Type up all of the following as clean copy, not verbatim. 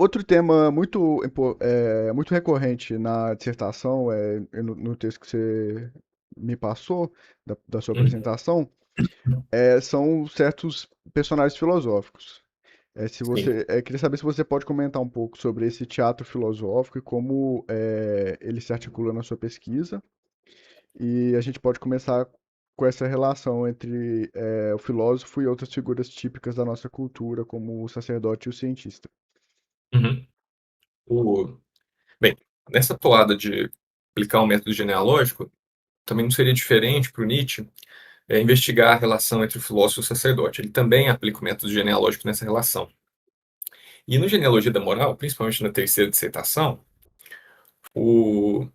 Outro tema muito recorrente na dissertação, no texto que você me passou, da sua Uhum. apresentação, são certos personagens filosóficos. Sim. Queria saber se você pode comentar um pouco sobre esse teatro filosófico e como ele se articula na sua pesquisa. E a gente pode começar com essa relação entre o filósofo e outras figuras típicas da nossa cultura, como o sacerdote e o cientista. Uhum. O... Bem, nessa toada de aplicar o método genealógico, também não seria diferente para o Nietzsche investigar a relação entre o filósofo e o sacerdote. Ele também aplica o método genealógico nessa relação. E no Genealogia da Moral, principalmente na terceira dissertação, o,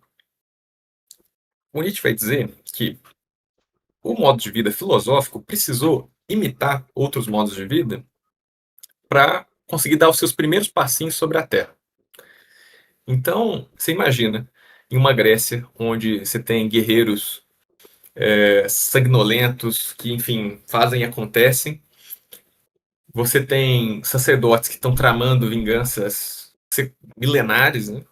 o Nietzsche vai dizer que o modo de vida filosófico precisou imitar outros modos de vida para conseguir dar os seus primeiros passinhos sobre a Terra. Então, você imagina, em uma Grécia onde você tem guerreiros sanguinolentos que, enfim, fazem e acontecem, você tem sacerdotes que estão tramando vinganças milenares, né?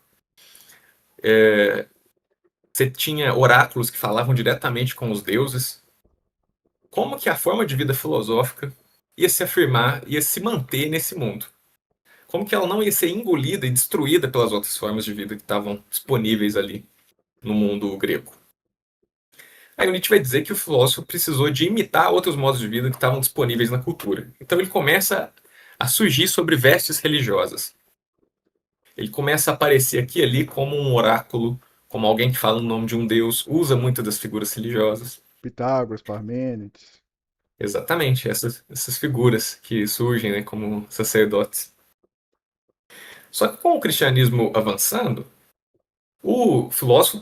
Você tinha oráculos que falavam diretamente com os deuses. Como que a forma de vida filosófica ia se afirmar, ia se manter nesse mundo? Como que ela não ia ser engolida e destruída pelas outras formas de vida que estavam disponíveis ali no mundo grego? Aí o Nietzsche vai dizer que o filósofo precisou de imitar outros modos de vida que estavam disponíveis na cultura. Então ele começa a surgir sobre vestes religiosas. Ele começa a aparecer aqui e ali como um oráculo, como alguém que fala o nome de um deus, usa muitas das figuras religiosas. Pitágoras, Parmênides. Exatamente, essas figuras que surgem, né, como sacerdotes. Só que com o cristianismo avançando, o filósofo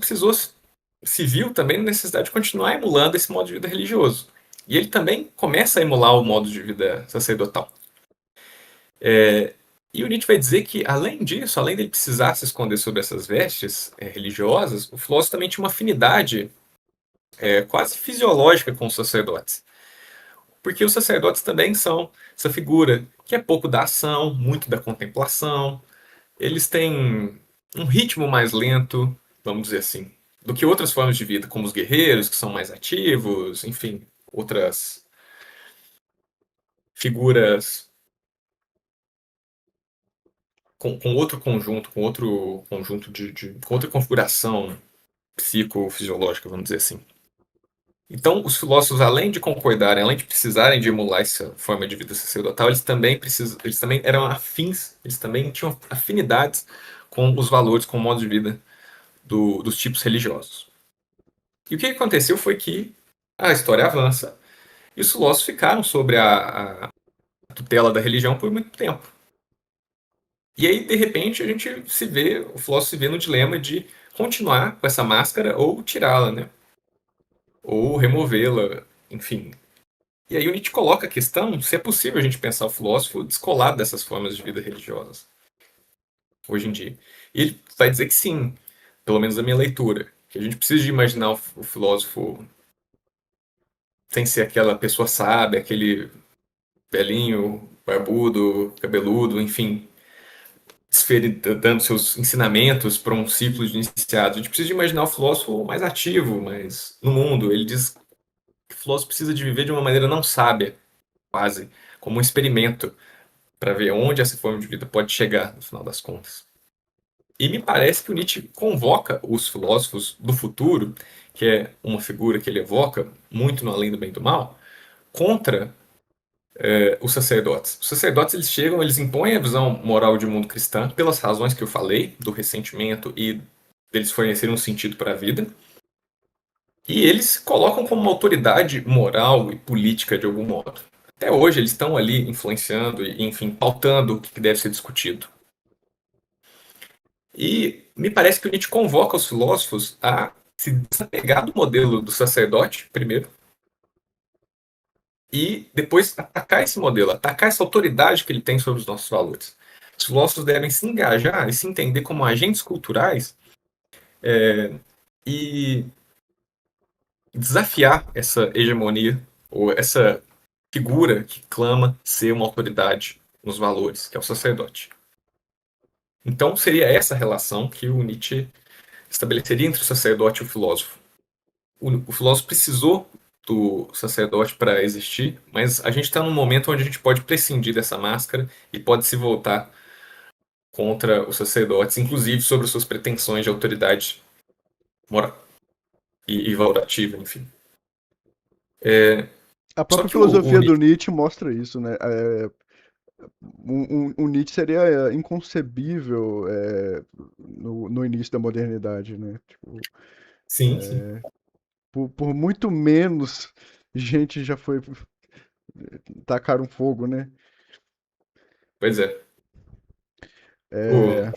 se viu também na necessidade de continuar emulando esse modo de vida religioso. E ele também começa a emular o modo de vida sacerdotal. E o Nietzsche vai dizer que, além disso, além dele precisar se esconder sobre essas vestes religiosas, o filósofo também tinha uma afinidade quase fisiológica com os sacerdotes. Porque os sacerdotes também são essa figura que é pouco da ação, muito da contemplação. Eles têm um ritmo mais lento, vamos dizer assim, do que outras formas de vida, como os guerreiros, que são mais ativos, enfim, outras figuras com outro conjunto com outra configuração psicofisiológica, vamos dizer assim. Então, os filósofos, além de concordarem, além de precisarem de emular essa forma de vida sacerdotal, eles também eram afins, eles também tinham afinidades com os valores, com o modo de vida dos tipos religiosos. E o que aconteceu foi que a história avança e os filósofos ficaram sobre a tutela da religião por muito tempo. E aí, de repente, o filósofo se vê no dilema de continuar com essa máscara ou tirá-la, né? Ou removê-la, enfim. E aí o Nietzsche coloca a questão se é possível a gente pensar o filósofo descolado dessas formas de vida religiosas, hoje em dia. E ele vai dizer que sim, pelo menos na minha leitura, que a gente precisa de imaginar o filósofo sem ser aquela pessoa sábia, aquele velhinho, barbudo, cabeludo, enfim, dando seus ensinamentos para um ciclo de iniciados. A gente precisa de imaginar o filósofo mais ativo, mais no mundo. Ele diz que o filósofo precisa de viver de uma maneira não sábia, quase, como um experimento, para ver onde essa forma de vida pode chegar, no final das contas. E me parece que o Nietzsche convoca os filósofos do futuro, que é uma figura que ele evoca muito no Além do Bem e do Mal, contra os sacerdotes. Os sacerdotes eles chegam, eles impõem a visão moral de mundo cristã pelas razões que eu falei, do ressentimento e deles fornecerem um sentido para a vida. E eles se colocam como uma autoridade moral e política de algum modo. Até hoje eles estão ali influenciando e, enfim, pautando o que deve ser discutido. E me parece que o Nietzsche convoca os filósofos a se desapegar do modelo do sacerdote, primeiro, e depois atacar esse modelo, atacar essa autoridade que ele tem sobre os nossos valores. Os filósofos devem se engajar e se entender como agentes culturais e desafiar essa hegemonia ou essa figura que clama ser uma autoridade nos valores, que é o sacerdote. Então seria essa relação que o Nietzsche estabeleceria entre o sacerdote e o filósofo. O filósofo precisou do sacerdote para existir, mas a gente está num momento onde a gente pode prescindir dessa máscara e pode se voltar contra os sacerdotes, inclusive sobre suas pretensões de autoridade moral e valorativa, enfim. A Só própria que o filosofia do Nietzsche, Nietzsche mostra isso, né? Um Nietzsche seria inconcebível no início da modernidade, né? Tipo, sim, sim, por muito menos gente já foi tacar um fogo, né? pois é. O, É,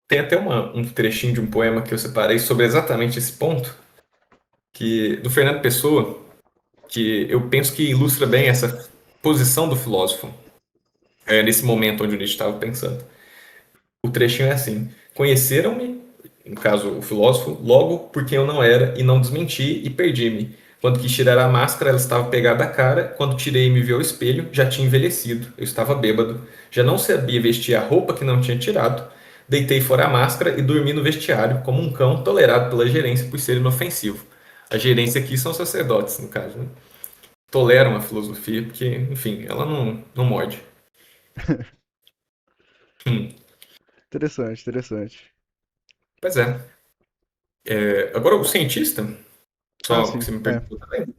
tem até um trechinho de um poema que eu separei sobre exatamente esse ponto, que do Fernando Pessoa, que eu penso que ilustra bem essa posição do filósofo, nesse momento onde o Nietzsche estava pensando. O trechinho é assim: conheceram-me, no caso o filósofo, logo porque eu não era, e não desmenti, e perdi-me. Quando quis tirar a máscara, ela estava pegada à cara. Quando tirei e me vi ao espelho, já tinha envelhecido. Eu estava bêbado. Já não sabia vestir a roupa que não tinha tirado. Deitei fora a máscara e dormi no vestiário, como um cão tolerado pela gerência por ser inofensivo. A gerência aqui são sacerdotes, no caso, né? Toleram a filosofia, porque, enfim, ela não morde. Hum, interessante, interessante. pois é. Agora, o cientista, Ah, só que sim. você me perguntou também,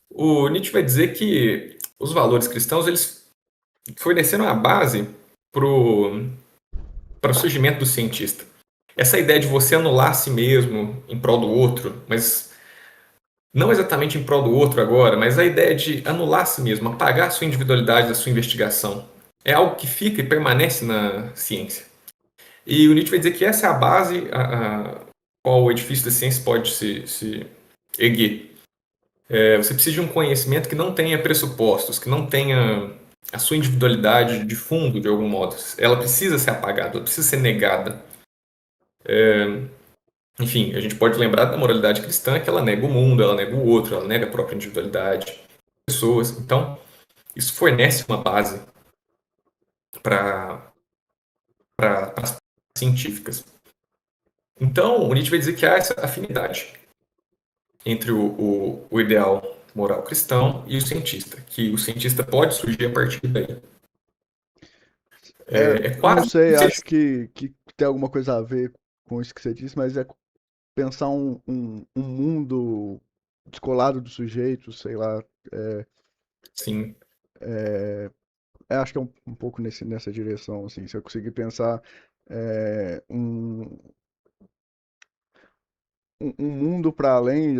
o Nietzsche vai dizer que os valores cristãos eles forneceram a base para o surgimento do cientista. Essa ideia de você anular a si mesmo em prol do outro, mas não exatamente em prol do outro agora, mas a ideia de anular a si mesmo, apagar a sua individualidade da sua investigação, é algo que fica e permanece na ciência. E o Nietzsche vai dizer que essa é a base a qual o edifício da ciência pode se erguer. Você precisa de um conhecimento que não tenha pressupostos, que não tenha a sua individualidade de fundo, de algum modo. Ela precisa ser apagada, ela precisa ser negada. Enfim, a gente pode lembrar da moralidade cristã que ela nega o mundo, ela nega o outro, ela nega a própria individualidade, pessoas. Então, isso fornece uma base para as científicas. Então, o Nietzsche vai dizer que há essa afinidade entre o ideal moral cristão e o cientista, que o cientista pode surgir a partir daí. É Não quase sei, como se acho eles. que tem alguma coisa a ver com isso que você disse, mas é pensar um mundo descolado do sujeito, sei lá. É, Sim. acho que é um pouco nessa direção, assim. Se eu conseguir pensar é, um, um mundo para além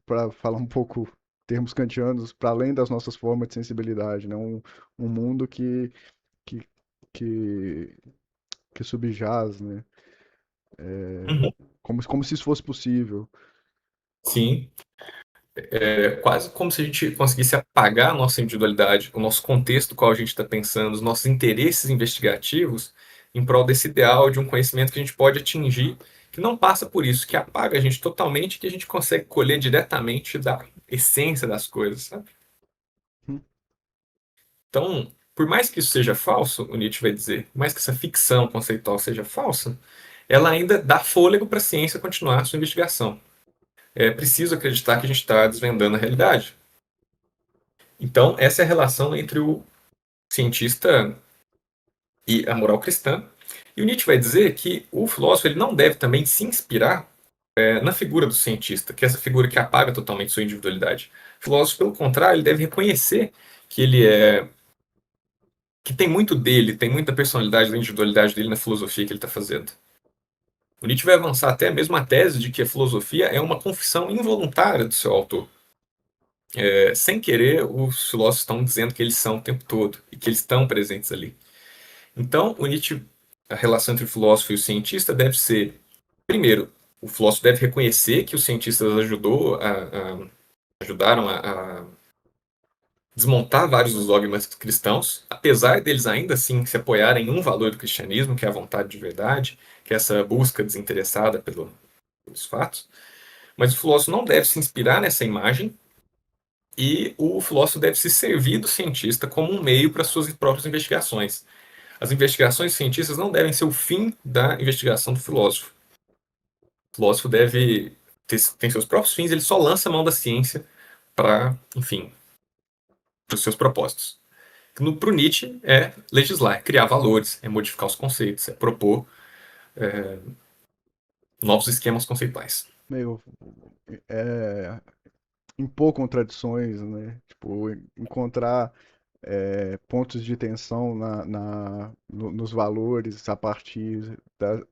para falar um pouco termos kantianos, para além das nossas formas de sensibilidade, né? Um mundo que, que, que subjaz, né? Uhum. Como se isso fosse possível. Sim. É quase como se a gente conseguisse apagar a nossa individualidade, o nosso contexto do qual a gente está pensando, os nossos interesses investigativos, em prol desse ideal de um conhecimento que a gente pode atingir, que não passa por isso, que apaga a gente totalmente, que a gente consegue colher diretamente da essência das coisas, sabe? Hum, Então, por mais que isso seja falso, o Nietzsche vai dizer, por mais que essa ficção conceitual seja falsa, ela ainda dá fôlego para a ciência continuar a sua investigação. É preciso acreditar que a gente está desvendando a realidade. Então, essa é a relação entre o cientista e a moral cristã. E o Nietzsche vai dizer que o filósofo ele não deve também se inspirar na figura do cientista, que é essa figura que apaga totalmente sua individualidade. O filósofo, pelo contrário, ele deve reconhecer que ele é que tem muito dele, tem muita personalidade da individualidade dele na filosofia que ele está fazendo. O Nietzsche vai avançar até mesmo a tese de que a filosofia é uma confissão involuntária do seu autor. Sem querer, os filósofos estão dizendo que eles são o tempo todo e que eles estão presentes ali. Então, o Nietzsche, a relação entre o filósofo e o cientista deve ser, primeiro, o filósofo deve reconhecer que os cientistas ajudaram a desmontar vários dos dogmas cristãos, apesar deles ainda assim se apoiarem em um valor do cristianismo, que é a vontade de verdade, que é essa busca desinteressada pelos fatos. Mas o filósofo não deve se inspirar nessa imagem e o filósofo deve se servir do cientista como um meio para suas próprias investigações. As investigações científicas não devem ser o fim da investigação do filósofo. O filósofo deve ter seus próprios fins, ele só lança a mão da ciência para, enfim, para os seus propósitos. Para o Nietzsche é legislar, é criar valores, é modificar os conceitos, é propor novos esquemas conceituais. Meio é, impor contradições, né? Tipo, encontrar pontos de tensão nos valores a partir da.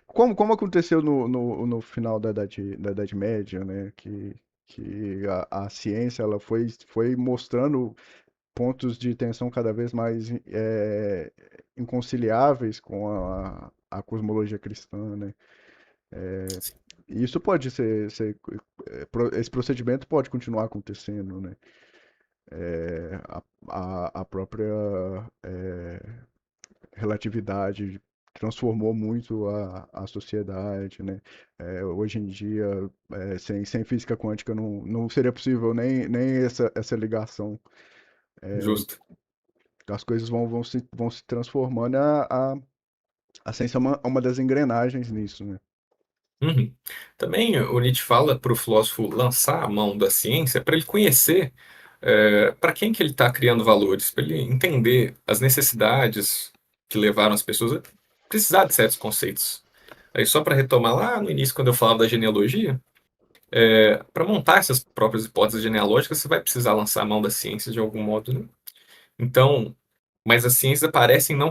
Como aconteceu no final da Idade Média, né? Que a ciência ela foi mostrando pontos de tensão cada vez mais inconciliáveis com a cosmologia cristã, né? E isso pode esse procedimento pode continuar acontecendo, né? A própria relatividade transformou muito a sociedade, né? Hoje em dia, sem física quântica não seria possível nem essa ligação. Justo. As coisas vão se transformando. A ciência é uma das engrenagens nisso, né? Uhum. Também o Nietzsche fala para o filósofo lançar a mão da ciência para ele conhecer para quem que ele está criando valores, para ele entender as necessidades que levaram as pessoas a precisar de certos conceitos. Aí só para retomar lá no início, quando eu falava da genealogia, para montar essas próprias hipóteses genealógicas, você vai precisar lançar a mão da ciência de algum modo, né? Então, mas as ciências aparecem não